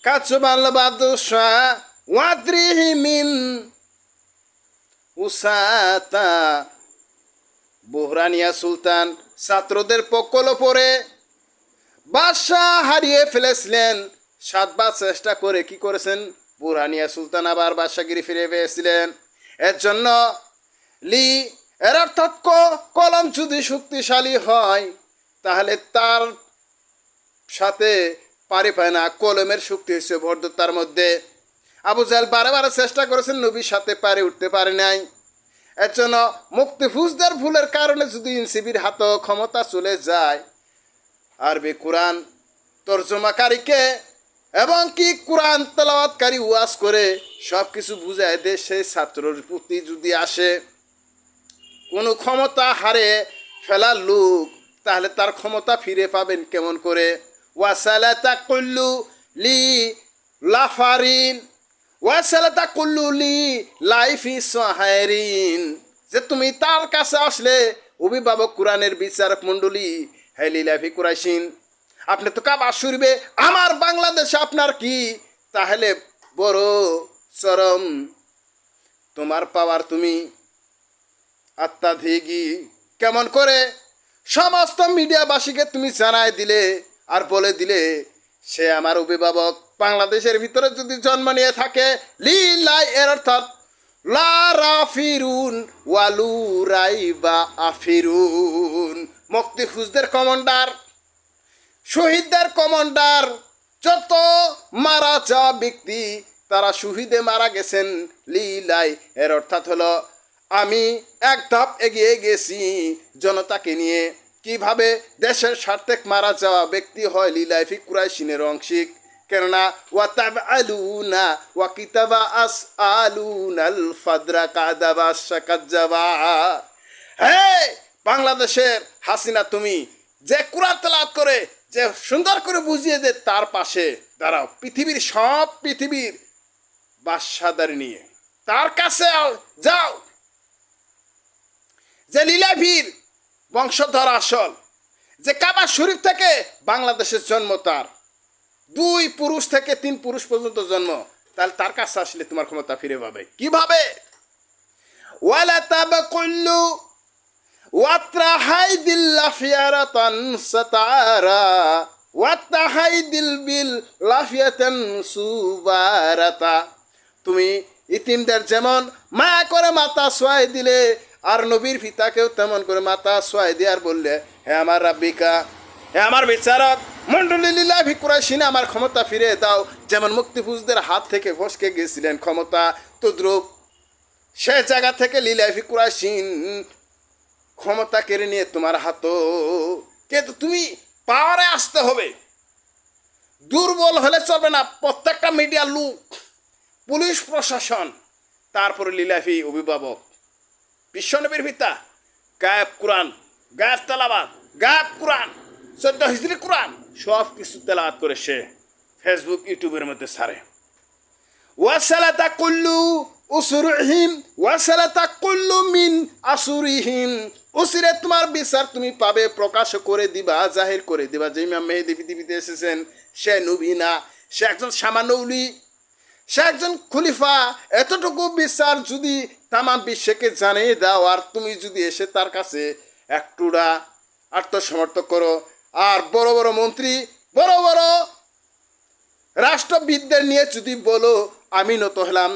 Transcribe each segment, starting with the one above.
কাচবাল বাদশাহ ওয়াদ্রিহি মিন উসাতা। বুহরানিয়া সুলতান ছাত্রদের পক্কল পরে বাদশাহ হারিয়ে ফেলেছিলেন। 7 বার চেষ্টা করে কি করেছেন, বুরহানিয়া সুলতান আবার বাদশাগিরি ফিরে পেয়েছিলেন। এর জন্য লি এর অর্থাৎ কলম যদি শক্তিশালী হয় তাহলে তার সাথে পারে পায় না। কলমের শক্তি হচ্ছে ভদ্রতার মধ্যে। আবু জাহেল বারে বারে চেষ্টা করেছেন, নবীর সাথে পারে উঠতে পারে নাই। এর জন্য মুক্তিফুজদের ভুলের কারণে যদি এনসিবির হাতে ক্ষমতা চলে যায়, আরবি কোরআন তর্জমাকারীকে এবং কি কোরআন তেলাওয়াতকারী ওয়াজ করে সব কিছু বুঝায় দেয়, সেই ছাত্রর প্রতি যদি আসে কোনো ক্ষমতা হারে ফেলার লোক, তাহলে তার ক্ষমতা ফিরে পাবেন কেমন করে? ওয়াসালাতা কুল্লু লি লাফারিন ওয়াসালাতা কুল্লু লি লাইফি সাহাইরিন। যে তুমি তার কাছে আসলে অভিভাবক কোরআনের বিচারক মণ্ডলী, হে লিলাফি কুরাইশিন, আপনি তো কাবা শুরবে আমার বাংলাদেশে আপনার কি? তাহলে বড় চরম তোমার পাওয়ার তুমি আত্মাধিগি কেমন করে সমস্ত মিডিয়াবাসীকে তুমি জানাই দিলে আর বলে দিলে সে আমার অভিভাবক। বাংলাদেশের ভিতরে যদি জন্ম নিয়ে থাকে লিলাই এর অর্থাৎ লা রাফিরুন ওয়ালু রাইবা আফিরুন। মুক্তিফুজদের কমান্ডার, শহীদদের কমান্ডার, যত মারা যাওয়া ব্যক্তি তারা শহীদে মারা গেছেন লিলাই এর অর্থাৎ হলো আমি এক ধাপ এগিয়ে গেছি জনতাকে নিয়ে। কিভাবে দেশের স্বার্থে মারা যাওয়া ব্যক্তি হয় লিলাইফি কুরাইশিনের অংশিক। কেননা ওয়াতাব আলুনা ওয়া কিতাবা আস আলুনাল ফাদরা কাদাবা শাকাজ্জাবা। হে বাংলাদেশের হাসিনা, তুমি যে কুরআন তেলাওয়াত করে যে সুন্দর করে বুঝিয়ে দে তার পাশে দাঁড়াও। পৃথিবীর বাদশাদার নিয়ে তার কাছে যাও, যে লীলাভীর বংশধর আসল, যে কাবা শরীফ থেকে বাংলাদেশের জন্ম, তার 2 পুরুষ থেকে 3 পুরুষ পর্যন্ত জন্ম, তাহলে তার কাছে আসলে তোমার ক্ষমতা ফিরে পাবে কিভাবে? ওয়ালা তাবাকুল্লু ওয়াত্রাহাইদিল লাফিয়ারাতান সাতারা ওয়াত্তাহাইদিল বিল লাফিয়াতান সুবারাতা। তুমি ইতিমদের যেমন মায়া করে মাথা সোয়াই দিলে আর নবীর পিতাকেও তেমন করে মাথা সোয়াই দিয়ে আর বললে হে আমার রাব্বিকা, হে আমার বিচারক মন্ডলী লিলাফি কুরাইশিন, আমার ক্ষমতা ফিরে দাও। যেমন মুক্তিফুজদের হাত থেকে ফসকে গেছিলেন ক্ষমতা, তদ্রুপ সে জায়গা থেকে লিলাফি কুরাইশিন ক্ষমতা কেড়ে নিয়ে তোমার হাতও। কিন্তু তুমি পাওয়ারে আসতে হবে, দুর্বল হলে চলবে না। প্রত্যেকটা মিডিয়া লোক, পুলিশ প্রশাসন, তারপরে লিলাফি অভিভাবক, বিশ্বনবীর পিতা, গায়েব কোরআন, গায়েব তেলাওয়াত, গায়েব কোরআন, 14 হিজরি কোরআন সব কিছু তেলাওয়াত করে সে ফেসবুক ইউটিউবের মধ্যে ছাড়ে। ওয়াসালাতা কুল্লু উসুরহিম ওয়াসালাতা কুল্লু মিন আসুরিহিম। উসিরে তোমার বিচার তুমি পাবে, প্রকাশ করে দিবা, জাহির করে দিবা যে ইমাম মেহেদী পৃথিবীতে এসেছেন সে নবী না, সে একজন সামান্য উলি, সে একজন খলিফা। এতটুকু বিচার যদি তামাম বিশ্বকে জানিয়ে দাও, আর তুমি যদি এসে তার কাছে একটুরা আত্মসমর্থন করো, আর বড় বড় মন্ত্রী, বড় বড় রাষ্ট্রবিদদের নিয়ে যদি বলো আমি নত হলাম,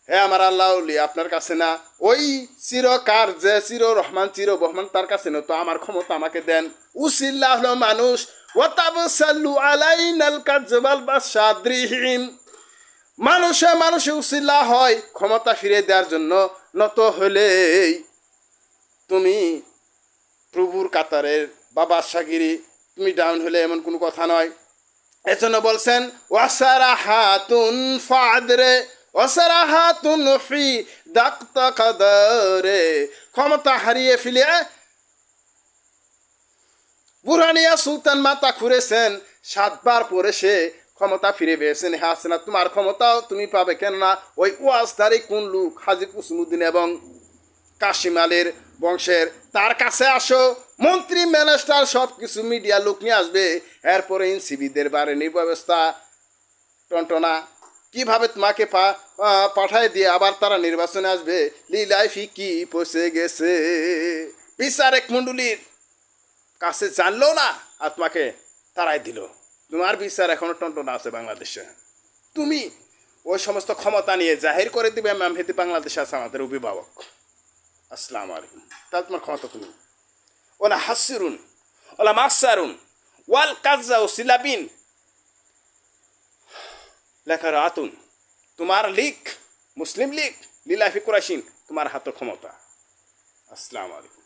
হে আমার আল্লাহ আপনার কাছে না, ওই চিরকার যে চির রহমান চির বহমান তার কাছে নত, আমার ক্ষমতা আমাকে দেন। উসিল্লাহ হলো মানুষ, ওয়াতাবসাল্লু আলাইনাল কাযবাল বাসাদ্রিহিম। মানুষে উসিল্লা হয় ক্ষমতা ফিরে দেওয়ার জন্য। নত হলেই তুমি প্রভুর কাতারের বা বাদশাগিরি তুমি ডাউন হলে এমন কোনো কথা নয়। এজন্য বলছেন ওয়াসারাহাতুন ফাদরে ওয়াসারাহাতুন ফি দাক্তা কাদারে। ক্ষমতা হারিয়ে ফেলে বুরহানিয়া সুলতান মাথা খুঁড়েছেন, 7 বার পরে সে ক্ষমতা ফিরে পেয়েছেন। হাসিনা তোমার ক্ষমতাও তুমি পাবে, কেননা ওই ওয়াজদারি কোন লোক হাজী কুসমুদ্দিন এবং কাশিম আলীর বংশের, তার কাছে আসো। মন্ত্রী ম্যানেজার সব কিছু মিডিয়া লোক নিয়ে আসবে, এরপরে এনসিবিদের বারেনির ব্যবস্থা টনটনা কিভাবে তোমাকে পাঠায় দিয়ে আবার তারা নির্বাচনে আসবে লীলায় ফিকি পচে গেছে বিচারক মণ্ডলীর কাছে জানলো না আর তোমাকে তারাই দিল তোমার বিচার এখনো টনটনা আছে বাংলাদেশে তুমি ওই সমস্ত ক্ষমতা নিয়ে জাহির করে দিবে মেহেদি বাংলাদেশে আছে আমাদের অভিভাবক আসসালামু আলাইকুম তাহলে তোমার ক্ষমতা তুমি ওলা হাসিরুন ওলা মাকসারুন ওয়াল কাজা ও সিলাবিন লেখার আতুন তোমার লীগ মুসলিম লীগ লীলাফি কুরাইশিন তোমার হাতে ক্ষমতা আসসালামু আলাইকুম